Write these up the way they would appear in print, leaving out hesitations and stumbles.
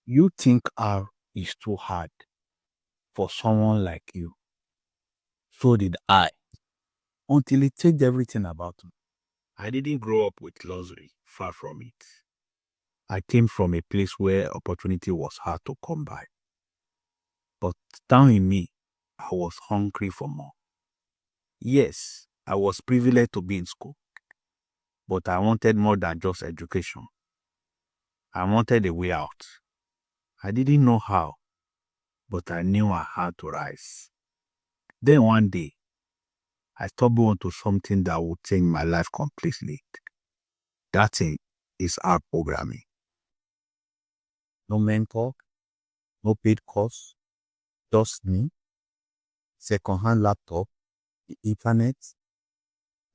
You think R is too hard for someone like you. So did I. Until it changed everything about me. I didn't grow up with luxury, far from it. I came from a place where opportunity was hard to come by. But down in me, I was hungry for more. Yes, I was privileged to be in school, but I wanted more than just education. I wanted a way out. I didn't know how, but I knew I had to rise. Then one day, I stumbled onto something that would change my life completely. That thing is art programming. No mentor, no paid course, just me, second-hand laptop, the internet,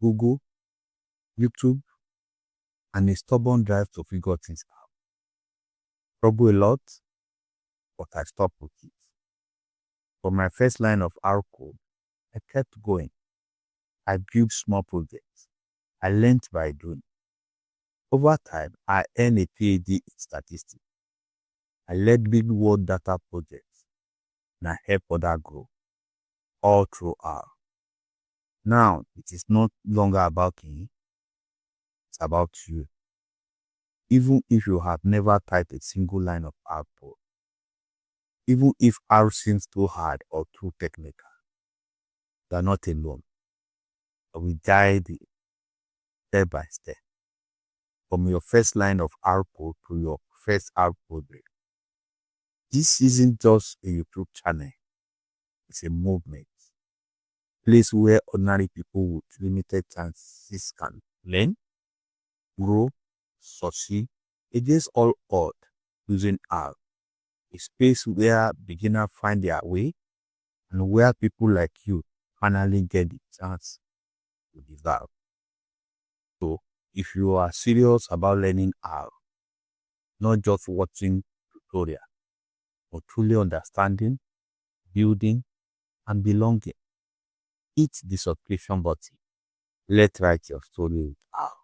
Google, YouTube, and a stubborn drive to figure things out. Trouble a lot, but I stopped with it. For my first line of R code, I kept going. I built small projects. I learned by doing. Over time, I earned a PhD in statistics. I led big world data projects and I helped others grow, all through R. Now, it is no longer about me, it's about you. Even if you have never typed a single line of R code, even if R seems too hard or too technical, you are not alone. We guide you step by step, from your first line of R code to your first R project. This isn't just a YouTube channel, it's a movement. Place where ordinary people with limited chances can learn, grow, succeed against all odds using R. A space where beginners find their way and where people like you finally get the chance to develop. So, if you are serious about learning R, not just watching tutorial, but truly understanding, building, and belonging, hit the subscription button. Let's write your story with R.